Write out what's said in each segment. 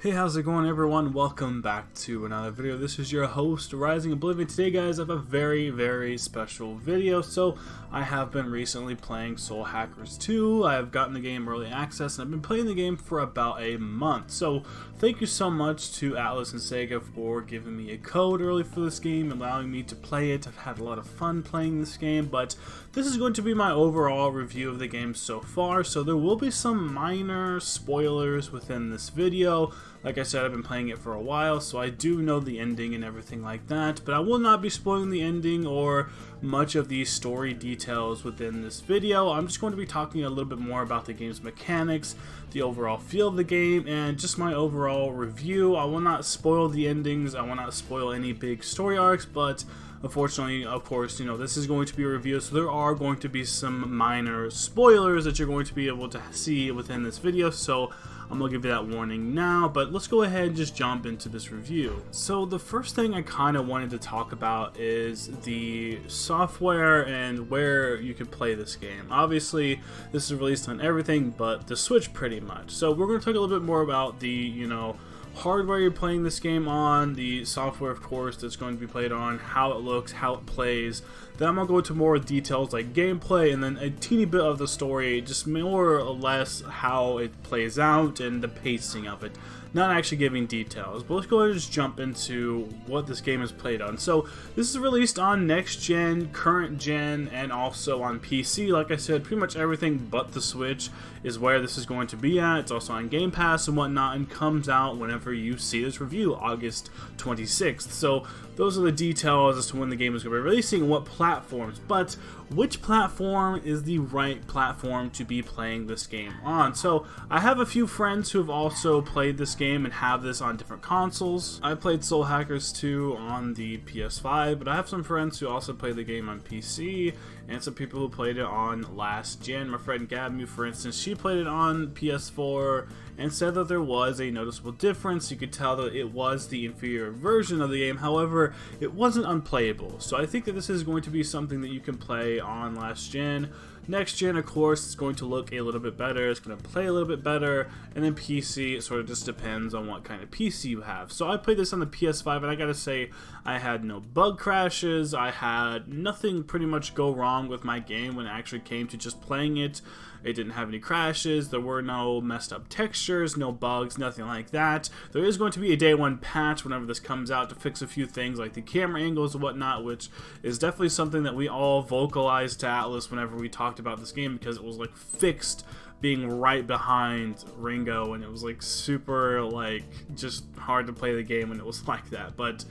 Hey, how's it going, everyone? Welcome back to another video. This is your host, Rising Oblivion. Today, guys, I have a very special video. So, I have been recently playing Soul Hackers 2. I have gotten the game early access, and I've been playing the game for about a month. So, thank you so much to Atlus and Sega for giving me a code early for this game, allowing me to play it. I've had a lot of fun playing this game, but this is going to be my overall review of the game so far. So, there will be some minor spoilers within this video. Like I said, I've been playing it for a while, so I do know the ending and everything like that, but I will not be spoiling the ending or much of the story details within this video. I'm just going to be talking a little bit more about the game's mechanics, the overall feel of the game, and just my overall review. I will not spoil the endings, I will not spoil any big story arcs, but unfortunately, of course, you know, this is going to be a review, so there are going to be some minor spoilers that you're going to be able to see within this video, so I'm going to give you that warning now, but let's go ahead and just jump into this review. So the first thing I kind of wanted to talk about is the software and where you can play this game. Obviously, this is released on everything but the Switch pretty much. So we're going to talk a little bit more about the, you know, hardware you're playing this game on, the software, of course, that's going to be played on, how it looks, how it plays. Then I'm going to go into more details like gameplay, and then a teeny bit of the story, just more or less how it plays out and the pacing of it. Not actually giving details, but let's go ahead and just jump into what this game is played on. So this is released on next gen, current gen, and also on PC. Like I said, pretty much everything but the Switch is where this is going to be at. It's also on Game Pass and whatnot, and comes out whenever you see this review, August 26th. So those are the details as to when the game is going to be releasing and what platforms. But which platform is the right platform to be playing this game on? So I have a few friends who have also played this game and have this on different consoles. I played Soul Hackers 2 on the PS5, but I have some friends who also played the game on PC, and some people who played it on last gen. My friend Gabby, for instance, she played it on PS4 and said that there was a noticeable difference. You could tell that it was the inferior version of the game, however, it wasn't unplayable. So I think that this is going to be something that you can play on last gen. Next gen, of course, it's going to look a little bit better, it's going to play a little bit better, and then PC, it sort of just depends on what kind of PC you have. So I played this on the PS5, and I gotta say, I had no bug crashes, I had nothing pretty much go wrong with my game when it actually came to just playing it. It didn't have any crashes, there were no messed up textures, no bugs, nothing like that. There is going to be a day one patch whenever this comes out to fix a few things like the camera angles and whatnot, which is definitely something that we all vocalized to Atlus whenever we talked about this game, because it was like fixed being right behind Ringo, and it was like super like just hard to play the game when it was like that. But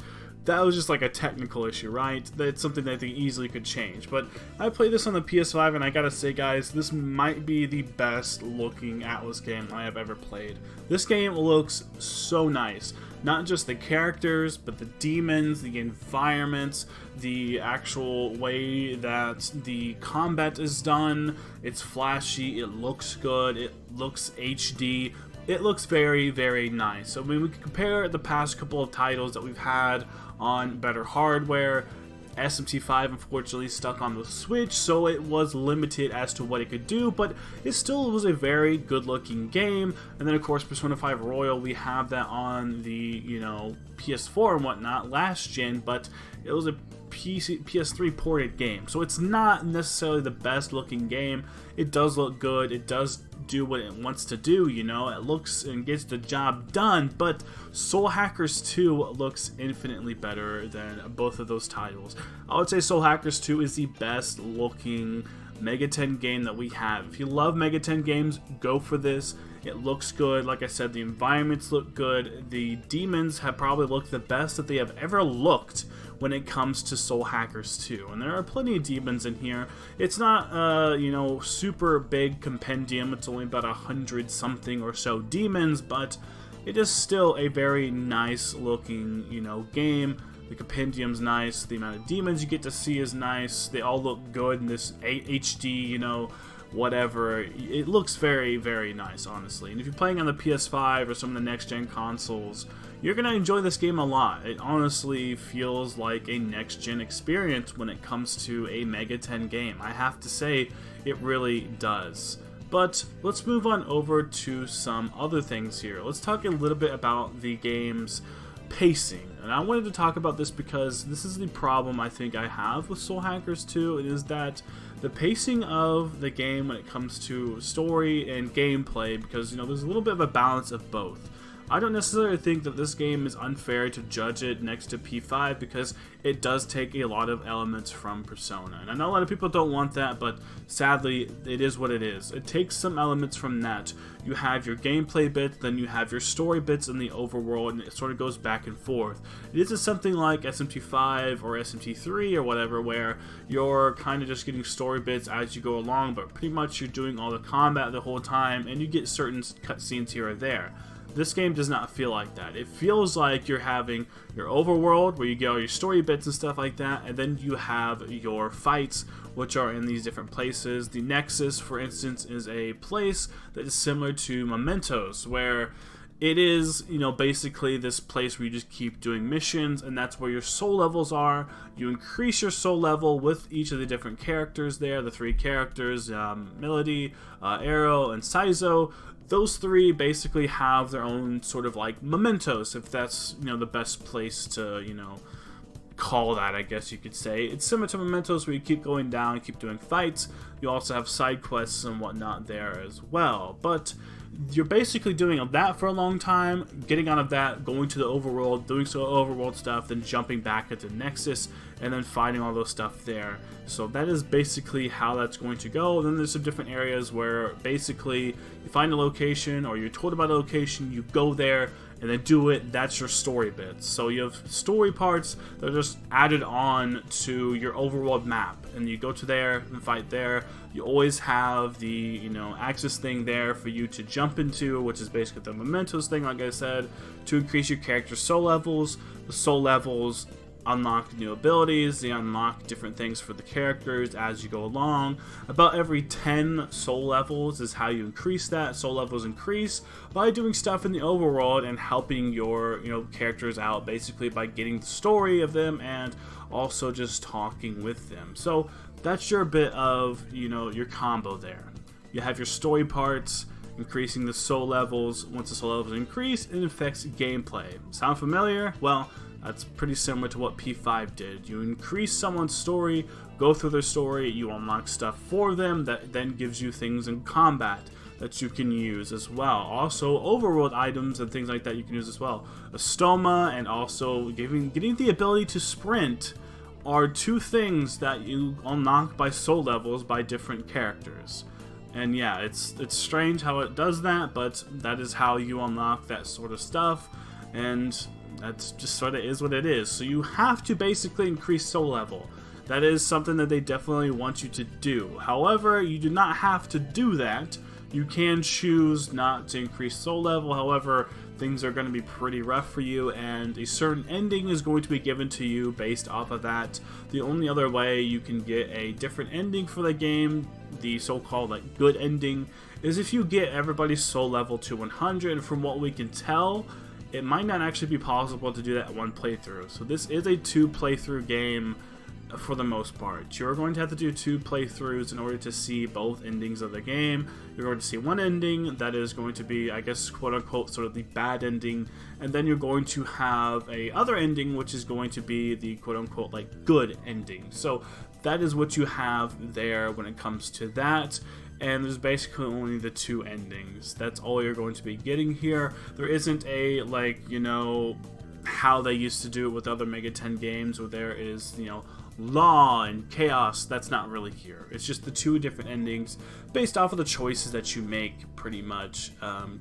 that was just like a technical issue, right? That's something that they easily could change. But I played this on the PS5, and I gotta say, guys, this might be the best looking Atlus game I have ever played. This game looks so nice. Not just the characters, but the demons, the environments, the actual way that the combat is done. It's flashy, it looks good, it looks HD. It looks very nice. So, I mean, we can compare the past couple of titles that we've had on better hardware. SMT5 unfortunately stuck on the Switch, so it was limited as to what it could do, but it still was a very good looking game. And then of course Persona 5 Royal, we have that on the, you know, PS4 and whatnot last gen, but it was a PS3 ported game, so it's not necessarily the best looking game. It does look good, it does do what it wants to do, you know, it looks and gets the job done, but Soul Hackers 2 looks infinitely better than both of those titles. I would say Soul Hackers 2 is the best looking Megaten game that we have. If you love Megaten games, go for this. It looks good. Like I said, the environments look good. The demons have probably looked the best that they have ever looked when it comes to Soul Hackers 2. And there are plenty of demons in here. It's not, you know, super big compendium. It's only about 100 something or so demons, but it is still a very nice looking, you know, game. The compendium's nice. The amount of demons you get to see is nice. They all look good in this HD, you know, whatever. It looks very nice, honestly. And if you're playing on the PS5 or some of the next-gen consoles, you're going to enjoy this game a lot. It honestly feels like a next-gen experience when it comes to a Megaten game. I have to say, it really does. But let's move on over to some other things here. Let's talk a little bit about the game's pacing. And I wanted to talk about this because this is the problem I think I have with Soul Hackers 2. It is that the pacing of the game when it comes to story and gameplay, because, you know, there's a little bit of a balance of both. I don't necessarily think that this game is unfair to judge it next to P5 because it does take a lot of elements from Persona. And I know a lot of people don't want that, but sadly, it is what it is. It takes some elements from that. You have your gameplay bits, then you have your story bits in the overworld, and it sort of goes back and forth. It isn't something like SMT5 or SMT3 or whatever, where you're kind of just getting story bits as you go along, but pretty much you're doing all the combat the whole time, and you get certain cutscenes here or there. This game does not feel like that. It feels like you're having your overworld where you get all your story bits and stuff like that, and then you have your fights, which are in these different places. The Nexus, for instance, is a place that is similar to Mementos, where it is, you know, basically this place where you just keep doing missions, and that's where your soul levels are. You increase your soul level with each of the different characters there, the three characters, Melody, Arrow, and Saizo. Those three basically have their own sort of like mementos, if that's, you know, the best place to, you know, call that, I guess you could say. It's similar to Mementos where you keep going down, keep doing fights. You also have side quests and whatnot there as well. But you're basically doing that for a long time, getting out of that, going to the overworld, doing some overworld stuff, then jumping back into Nexus, and then fighting all those stuff there. So that is basically how that's going to go. Then there's some different areas where basically you find a location, or you're told about a location, you go there, and then do it. That's your story bits. So you have story parts that are just added on to your overworld map, and you go to there and fight there. You always have the, you know, access thing there for you to jump into, which is basically the mementos thing, like I said, to increase your character's soul levels. The soul levels unlock new abilities, they unlock different things for the characters as you go along. About every 10 soul levels is how you increase that. Soul levels increase by doing stuff in the overworld and helping your, you know, characters out, basically by getting the story of them and also just talking with them. So that's your bit of, you know, your combo there. You have your story parts, increasing the soul levels. Once the soul levels increase, it affects gameplay. Sound familiar? Well, that's pretty similar to what P5 did. You increase someone's story, go through their story, you unlock stuff for them that then gives you things in combat that you can use as well. Also, overworld items and things like that you can use as well. A stoma and also getting the ability to sprint are two things that you unlock by soul levels by different characters. And yeah, it's strange how it does that, but that is how you unlock that sort of stuff, and that's just sort of is what it is. So you have to basically increase soul level. That is something that they definitely want you to do. However, you do not have to do that. You can choose not to increase soul level. However, things are going to be pretty rough for you, and a certain ending is going to be given to you based off of that. The only other way you can get a different ending for the game, the so-called like good ending, is if you get everybody's soul level to 100. And from what we can tell, it might not actually be possible to do that at one playthrough. So this is a 2 playthrough game for the most part. You're going to have to do 2 playthroughs in order to see both endings of the game. You're going to see one ending that is going to be, I guess, quote-unquote, sort of the bad ending, and then you're going to have a other ending which is going to be the quote-unquote like good ending. So that is what you have there when it comes to that. And there's basically only the 2 endings. That's all you're going to be getting here. There isn't a, like, you know, how they used to do it with other Mega 10 games where there is, you know, law and chaos. That's not really here. It's just the 2 different endings based off of the choices that you make, pretty much,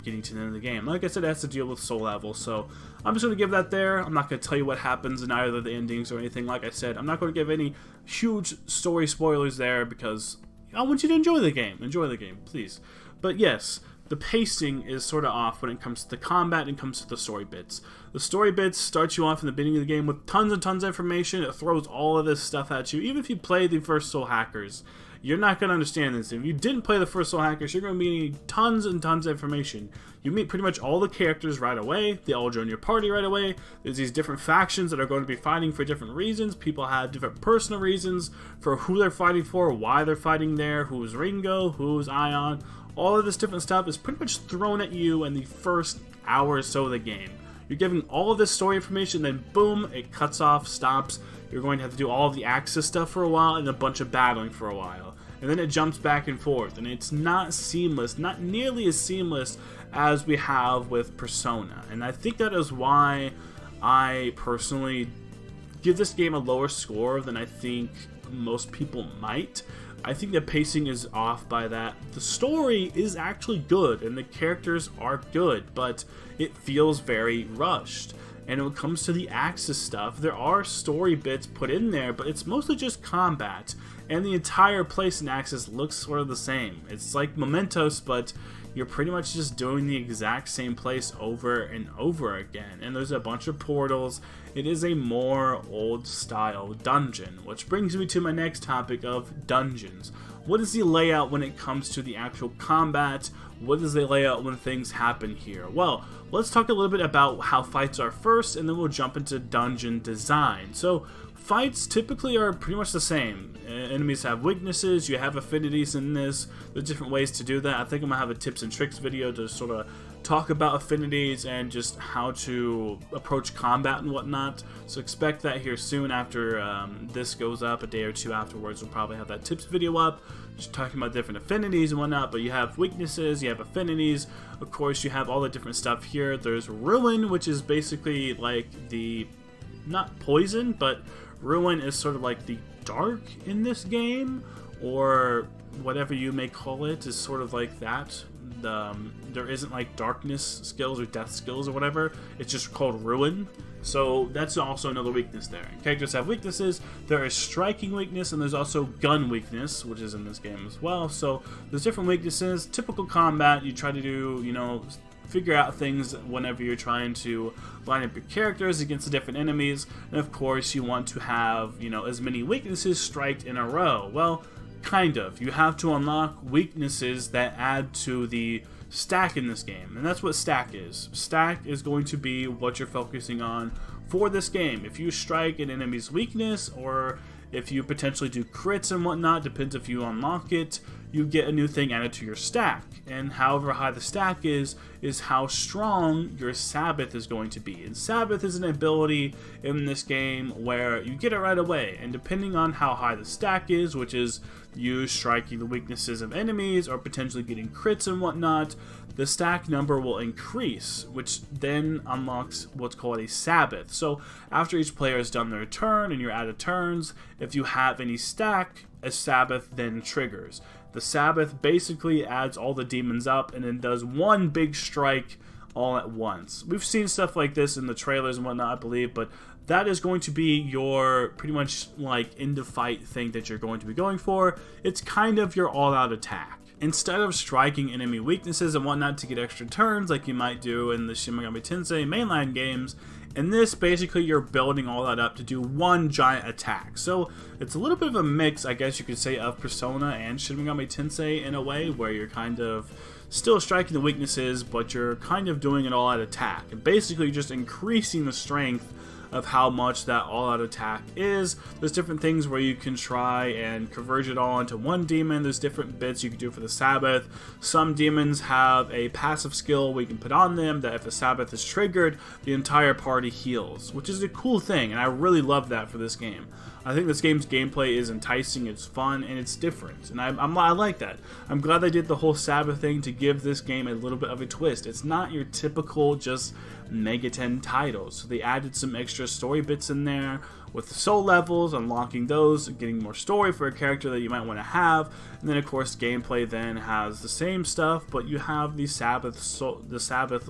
getting to the end of the game. Like I said, it has to deal with soul level, so I'm just going to give that there. I'm not going to tell you what happens in either of the endings or anything. Like I said, I'm not going to give any huge story spoilers there because I want you to enjoy the game. Enjoy the game, please. But yes, the pacing is sort of off when it comes to the combat and comes to the story bits. The story bits start you off in the beginning of the game with tons and tons of information. It throws all of this stuff at you. Even if you play the first Soul Hackers, you're not going to understand this. If you didn't play the first Soul Hackers, you're going to be getting tons and tons of information. You meet pretty much all the characters right away. They all join your party right away. There's these different factions that are going to be fighting for different reasons. People have different personal reasons for who they're fighting for, why they're fighting there, who's Ringo, who's Ion. all of this different stuff is pretty much thrown at you in the first hour or so of the game. You're giving all of this story information, then boom, it cuts off, stops. You're going to have to do all of the Axis stuff for a while and a bunch of battling for a while. And then it jumps back and forth, and it's not seamless, not nearly as seamless as we have with Persona. And I think that is why I personally give this game a lower score than I think most people might. I think the pacing is off by that. The story is actually good, and the characters are good, but it feels very rushed. And when it comes to the Axis stuff, there are story bits put in there, but it's mostly just combat. And the entire place in Axis looks sort of the same. It's like Mementos, but you're pretty much just doing the exact same place over and over again. And there's a bunch of portals. It is a more old-style dungeon, which brings me to my next topic of dungeons. What is the layout when it comes to the actual combat? What is the layout when things happen here? Well, let's talk a little bit about how fights are first, and then we'll jump into dungeon design. So, fights typically are pretty much the same. Enemies have weaknesses, you have affinities in this, there's different ways to do that. I think I'm going to have a tips and tricks video to sort of talk about affinities and just how to approach combat and whatnot. So expect that here soon after this goes up. A day or two afterwards we'll probably have that tips video up, just talking about different affinities and whatnot. But you have weaknesses, you have affinities, of course you have all the different stuff here. There's Ruin, which is basically like the, not poison, but Ruin is sort of like the dark in this game, or whatever you may call it, is sort of like that. There isn't like darkness skills or death skills or whatever, it's just called Ruin. So that's also another weakness there. Characters have weaknesses. There is striking weakness, and there's also gun weakness, which is in this game as well. So there's different weaknesses. Typical combat, you try to do, you know, figure out things whenever you're trying to line up your characters against the different enemies. And of course you want to have, you know, as many weaknesses striked in a row. Well, kind of. You have to unlock weaknesses that add to the stack in this game, and that's what stack is. Stack is going to be what you're focusing on for this game. If you strike an enemy's weakness, or if you potentially do crits and whatnot, depends if you unlock it, you get a new thing added to your stack. And however high the stack is how strong your Sabbath is going to be. And Sabbath is an ability in this game where you get it right away, and depending on how high the stack is, which is you striking the weaknesses of enemies or potentially getting crits and whatnot, the stack number will increase, which then unlocks what's called a Sabbath. So after each player has done their turn and you're out of turns, if you have any stack, a Sabbath then triggers. The Sabbath basically adds all the demons up and then does one big strike all at once. We've seen stuff like this in the trailers and whatnot, I believe, but that is going to be your pretty much like end of fight thing that you're going to be going for. It's kind of your all-out attack. Instead of striking enemy weaknesses and whatnot to get extra turns like you might do in the Shin Megami Tensei mainline games, in this, basically, you're building all that up to do one giant attack. So it's a little bit of a mix, I guess you could say, of Persona and Shin Megami Tensei in a way, where you're kind of still striking the weaknesses, but you're kind of doing an all-out attack. And basically, just increasing the strength of how much that all-out attack is. There's different things where you can try and converge it all into one demon. There's different bits you can do for the Sabbath. Some demons have a passive skill we can put on them that if a Sabbath is triggered, the entire party heals, which is a cool thing, and I really love that for this game. I think this game's gameplay is enticing, it's fun, and it's different, and I like that. I'm glad they did the whole Sabbath thing to give this game a little bit of a twist. It's not your typical just Megaten titles. So they added some extra story bits in there with the soul levels, unlocking those, getting more story for a character that you might want to have, and then of course gameplay then has the same stuff, but you have the Sabbath,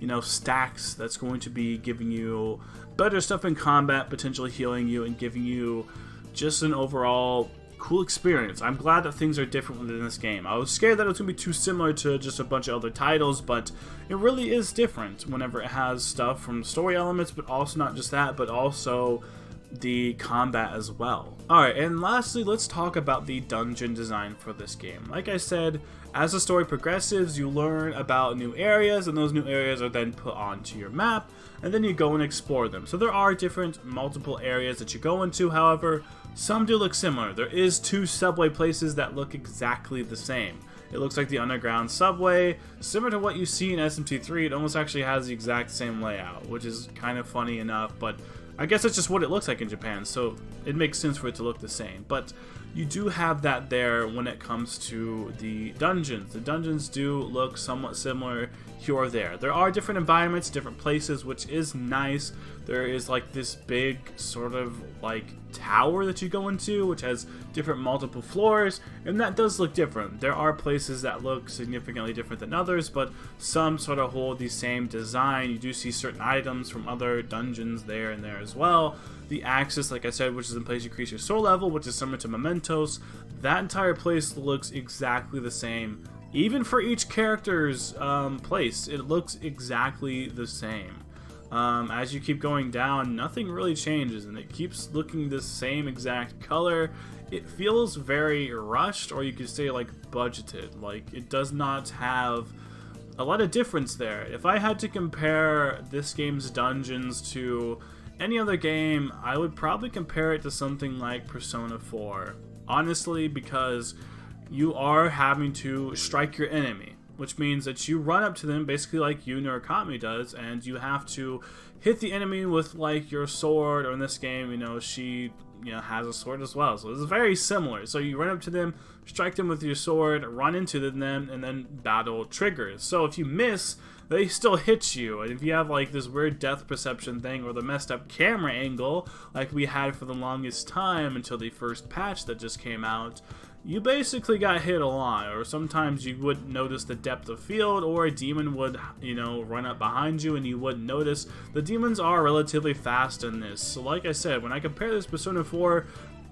you know, stacks that's going to be giving you better stuff in combat, potentially healing you and giving you just an overall cool experience. I'm glad that things are different within this game. I was scared that it was going to be too similar to just a bunch of other titles, but it really is different whenever it has stuff from story elements, but also not just that, but also the combat as well. Alright, and lastly, let's talk about the dungeon design for this game. Like I said, as the story progresses, you learn about new areas, and those new areas are then put onto your map, and then you go and explore them. So there are different multiple areas that you go into, however, some do look similar. There is 2 subway places that look exactly the same. It looks like the underground subway. Similar to what you see in SMT3, it almost actually has the exact same layout, which is kind of funny enough, but I guess that's just what it looks like in Japan, so it makes sense for it to look the same. But you do have that there when it comes to the dungeons. The dungeons do look somewhat similar here or there. There are different environments, different places, which is nice. There is like this big sort of like tower that you go into, which has different multiple floors, and that does look different. There are places that look significantly different than others, but some sort of hold the same design. You do see certain items from other dungeons there and there as well. The axis, like I said, which is in place you increase your soul level, which is similar to Mementos. That entire place looks exactly the same. Even for each character's place, it looks exactly the same. As you keep going down, nothing really changes, and it keeps looking the same exact color. It feels very rushed, or you could say like budgeted. Like, it does not have a lot of difference there. If I had to compare this game's dungeons to any other game, I would probably compare it to something like Persona 4. Honestly, because you are having to strike your enemy, which means that you run up to them basically like Yu Murakami does, and you have to hit the enemy with like your sword, or in this game, you know, she has a sword as well, so it's very similar. So you run up to them, strike them with your sword, run into them, and then battle triggers. So if you miss, they still hit you, and if you have like this weird depth perception thing, or the messed up camera angle like we had for the longest time until the first patch that just came out, you basically got hit a lot. Or sometimes you wouldn't notice the depth of field, or a demon would, run up behind you and you wouldn't notice. The demons are relatively fast in this, so like I said, when I compare this to Persona 4,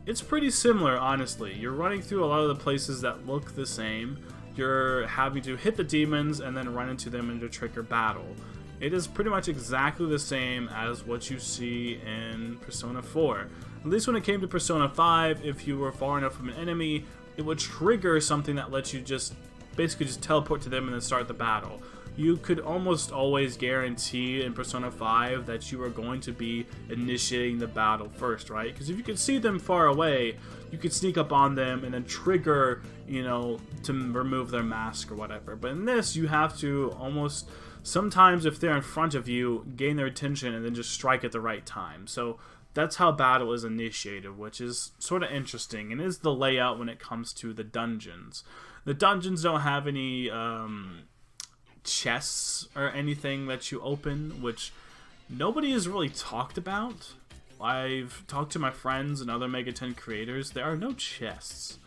it's pretty similar, honestly. You're running through a lot of the places that look the same. You're having to hit the demons and then run into them into trigger battle. It is pretty much exactly the same as what you see in Persona 4. At least when it came to Persona 5, if you were far enough from an enemy, it would trigger something that lets you just basically just teleport to them and then start the battle. You could almost always guarantee in Persona 5 that you are going to be initiating the battle first, right? Because if you could see them far away, you could sneak up on them and then trigger, to remove their mask or whatever. But in this, you have to almost, sometimes if they're in front of you, gain their attention and then just strike at the right time. So that's how battle is initiated, which is sort of interesting, and is the layout when it comes to the dungeons. The dungeons don't have any chests or anything that you open, which nobody has really talked about. I've talked to my friends and other Mega 10 creators. There are no chests,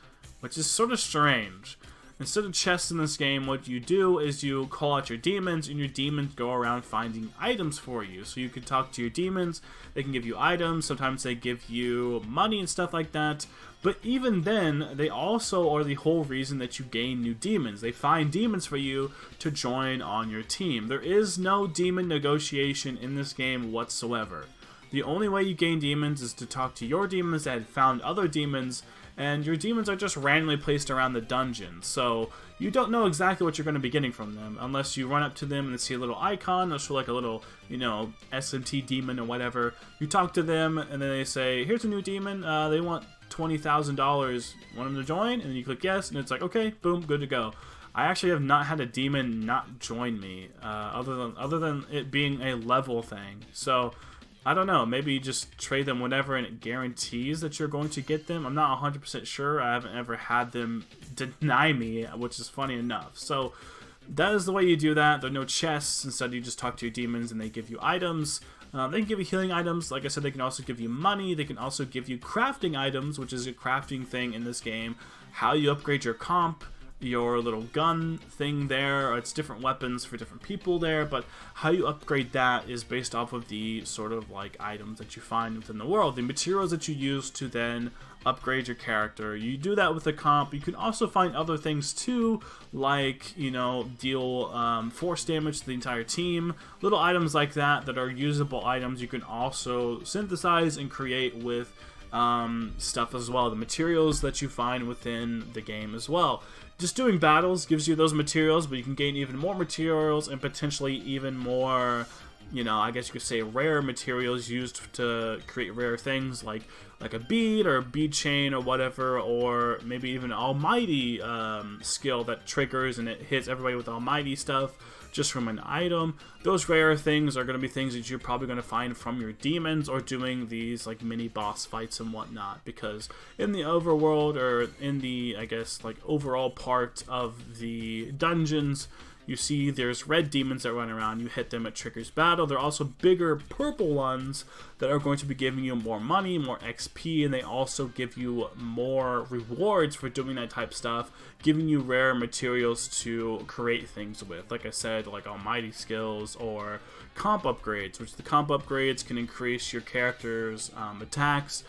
which is sort of strange. Instead of chests in this game, what you do is you call out your demons, and your demons go around finding items for you. So you can talk to your demons, they can give you items, sometimes they give you money and stuff like that. But even then, they also are the whole reason that you gain new demons. They find demons for you to join on your team. There is no demon negotiation in this game whatsoever. The only way you gain demons is to talk to your demons that had found other demons, and your demons are just randomly placed around the dungeon, so you don't know exactly what you're going to be getting from them unless you run up to them and see a little icon. They'll show like a little, SMT demon or whatever. You talk to them, and then they say, here's a new demon, they want $20,000, want them to join? And then you click yes, and it's like, okay, boom, good to go. I actually have not had a demon not join me, other than it being a level thing, so I don't know, maybe you just trade them whenever and it guarantees that you're going to get them. I'm not 100% sure. I haven't ever had them deny me, which is funny enough. So that is the way you do that. There are no chests. Instead, you just talk to your demons and they give you items. They can give you healing items. Like I said, they can also give you money. They can also give you crafting items, which is a crafting thing in this game. How you upgrade your comp, your little gun thing there. It's different weapons for different people there, but how you upgrade that is based off of the sort of like items that you find within the world, the materials that you use to then upgrade your character. You do that with the comp. You can also find other things too, like, deal force damage to the entire team. Little items like that that are usable items you can also synthesize and create with stuff as well, the materials that you find within the game as well. Just doing battles gives you those materials, but you can gain even more materials and potentially even more you know, I guess you could say rare materials used to create rare things like a bead or a bead chain or whatever, or maybe even an almighty skill that triggers and it hits everybody with almighty stuff just from an item. Those rare things are going to be things that you're probably going to find from your demons or doing these like mini boss fights and whatnot, because in the overworld, or in the, I guess, like overall part of the dungeons, you see there's red demons that run around. You hit them, it triggers battle. There are also bigger purple ones that are going to be giving you more money, more XP, and they also give you more rewards for doing that type of stuff, giving you rare materials to create things with. Like I said, like almighty skills or comp upgrades, which the comp upgrades can increase your character's attacks,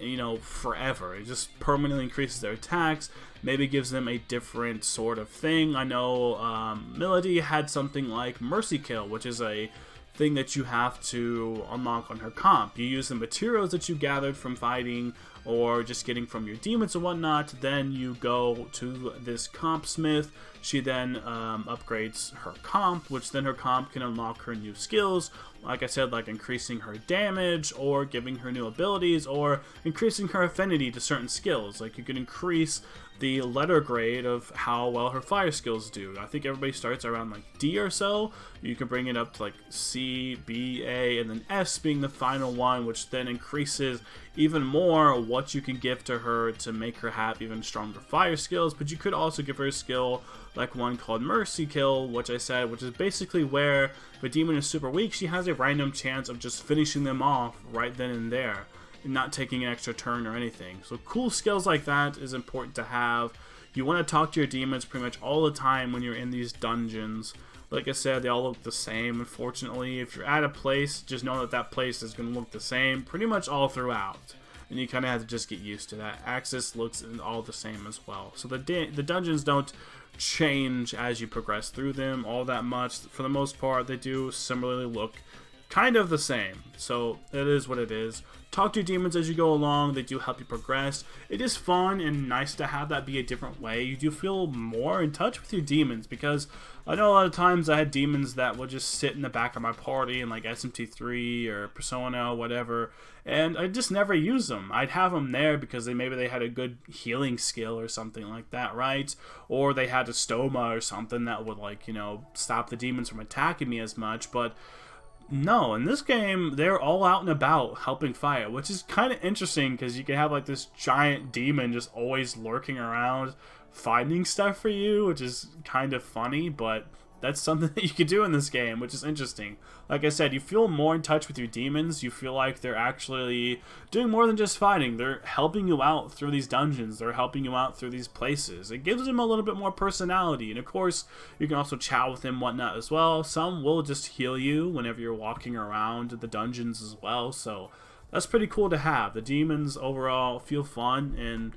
you know, forever. It just permanently increases their attacks, maybe gives them a different sort of thing. I know Melody had something like Mercy Kill, which is a thing that you have to unlock on her comp. You use the materials that you gathered from fighting or just getting from your demons and whatnot, then you go to this comp smith. She then upgrades her comp, which then her comp can unlock her new skills, like I said, like increasing her damage or giving her new abilities or increasing her affinity to certain skills. Like you can increase the letter grade of how well her fire skills do. I think everybody starts around like D or so. You can bring it up to like C, B, A, and then S being the final one, which then increases even more what you can give to her to make her have even stronger fire skills. But you could also give her a skill like one called Mercy Kill, which I said, which is basically where if a demon is super weak, she has a random chance of just finishing them off right then and there, not taking an extra turn or anything. So cool skills like that is important to have. You want to talk to your demons pretty much all the time when you're in these dungeons. Like I said, they all look the same, unfortunately. If you're at a place, just know that that place is going to look the same pretty much all throughout. And you kind of have to just get used to that. Axis looks all the same as well. So the dungeons don't change as you progress through them all that much. For the most part, they do similarly look kind of the same. So it is what it is. Talk to your demons as you go along. They do help you progress. It is fun and nice to have that be a different way. You do feel more in touch with your demons, because I know a lot of times I had demons that would just sit in the back of my party in like SMT3 or Persona or whatever, and I just never use them. I'd have them there because maybe they had a good healing skill or something like that, right? Or they had a stoma or something that would, like, you know, stop the demons from attacking me as much. But no, in this game, they're all out and about helping fight, which is kind of interesting because you can have like this giant demon just always lurking around finding stuff for you, which is kind of funny, but that's something that you can do in this game, which is interesting. Like I said, you feel more in touch with your demons. You feel like they're actually doing more than just fighting. They're helping you out through these dungeons. They're helping you out through these places. It gives them a little bit more personality. And of course, you can also chat with them and whatnot as well. Some will just heal you whenever you're walking around the dungeons as well. So that's pretty cool to have. The demons overall feel fun, and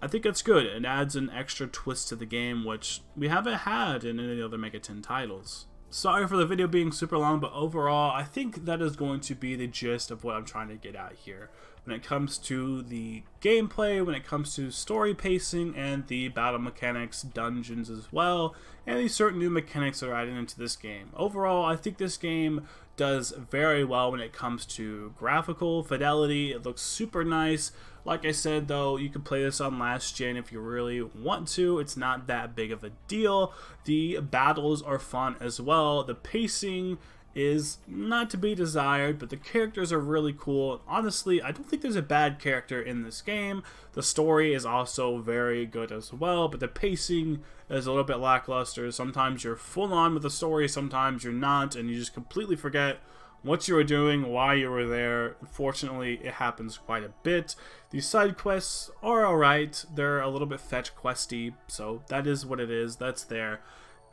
I think that's good. It adds an extra twist to the game, which we haven't had in any other Mega 10 titles. Sorry for the video being super long, but overall, I think that is going to be the gist of what I'm trying to get at here. When it comes to the gameplay, when it comes to story pacing, and the battle mechanics, dungeons as well, and these certain new mechanics that are added into this game. Overall, I think this game does very well when it comes to graphical fidelity. It looks super nice. Like I said, though, you can play this on last gen if you really want to. It's not that big of a deal. The battles are fun as well. The pacing is not to be desired, but the characters are really cool. Honestly, I don't think there's a bad character in this game. The story is also very good as well, but the pacing is a little bit lackluster. Sometimes you're full on with the story, sometimes you're not, and you just completely forget what you were doing, why you were there. Unfortunately, it happens quite a bit. These side quests are alright. They're a little bit fetch questy, so that is what it is. That's there.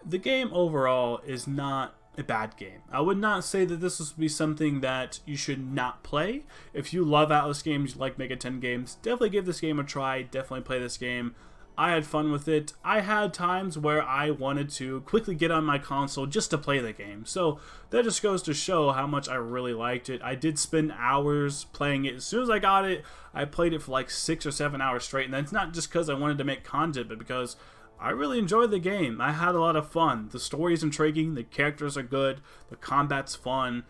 The game overall is not a bad game. I would not say that this would be something that you should not play. If you love Atlus games, you like Mega 10 games, definitely give this game a try. Definitely play this game. I had fun with it. I had times where I wanted to quickly get on my console just to play the game. So that just goes to show how much I really liked it. I did spend hours playing it. As soon as I got it, I played it for like 6 or 7 hours straight. And that's not just because I wanted to make content, but because I really enjoyed the game. I had a lot of fun. The story is intriguing, the characters are good, the combat's fun.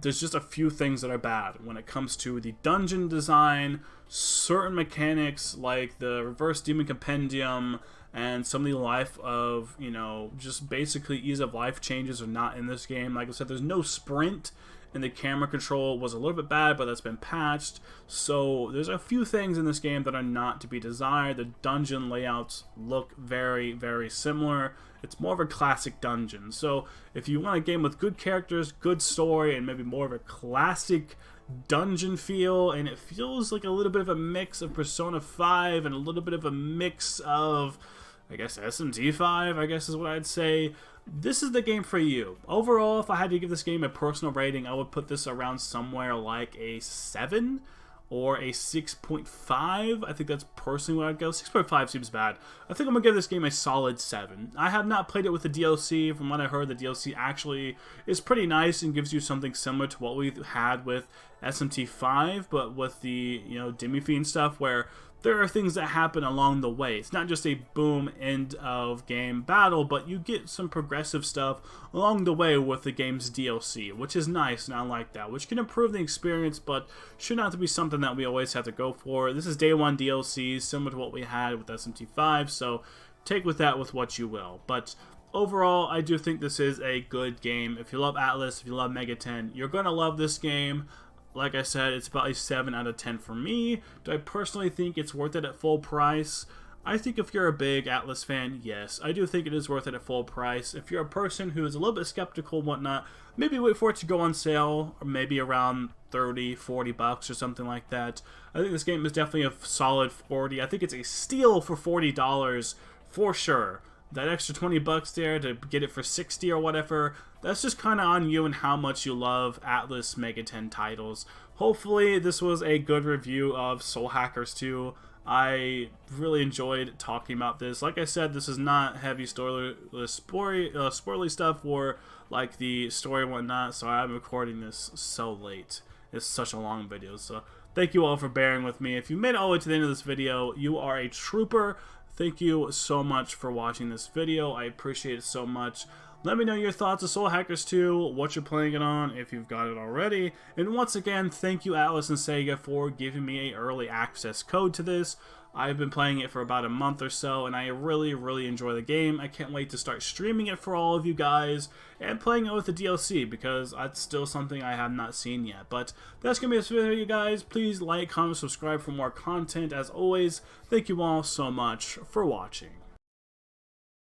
There's just a few things that are bad when it comes to the dungeon design, certain mechanics like the reverse demon compendium, and some of the life of, you know, just basically ease of life changes are not in this game. Like I said, there's no sprint, and the camera control was a little bit bad, but that's been patched. So there's a few things in this game that are not to be desired. The dungeon layouts look very, very similar. It's more of a classic dungeon. So if you want a game with good characters, good story, and maybe more of a classic dungeon feel, and it feels like a little bit of a mix of Persona 5 and a little bit of a mix of, I guess, SMT5, I guess is what I'd say, this is the game for you. Overall, if I had to give this game a personal rating, I would put this around somewhere like a 7 or a 6.5. I think that's personally where I'd go. 6.5 seems bad. I think I'm going to give this game a solid 7. I have not played it with the DLC. From what I heard, the DLC actually is pretty nice and gives you something similar to what we've had with SMT5, but with the, you know, Demi-Fiend stuff, where there are things that happen along the way. It's not just a boom end of game battle, but you get some progressive stuff along the way with the game's DLC, which is nice, and I like that, which can improve the experience, but should not be something that we always have to go for. This is day one DLC, similar to what we had with SMT5, so take with that with what you will. But overall, I do think this is a good game. If you love Atlus, if you love Mega 10, you're going to love this game. Like I said, it's about a 7 out of 10 for me. Do I personally think it's worth it at full price? I think if you're a big Atlus fan, yes. I do think it is worth it at full price. If you're a person who is a little bit skeptical and whatnot, maybe wait for it to go on sale, or maybe around 30, 40 bucks or something like that. I think this game is definitely a solid 40. I think it's a steal for $40 for sure. That extra 20 bucks there to get it for 60 or whatever, that's just kind of on you and how much you love Atlus Mega 10 titles. Hopefully this was a good review of Soul Hackers 2. I really enjoyed talking about this. Like I said, this is not heavy spoilery stuff or like the story and whatnot, so I'm recording this so late. It's such a long video, so thank you all for bearing with me. If you made it all the way to the end of this video, you are a trooper. Thank you so much for watching this video. I appreciate it so much. Let me know your thoughts of Soul Hackers 2, what you're playing it on, if you've got it already. And once again, thank you Atlus and Sega for giving me an early access code to this. I've been playing it for about a month or so, and I really, really enjoy the game. I can't wait to start streaming it for all of you guys, and playing it with the DLC, because that's still something I have not seen yet. But that's going to be this video, you guys. Please like, comment, subscribe for more content. As always, thank you all so much for watching.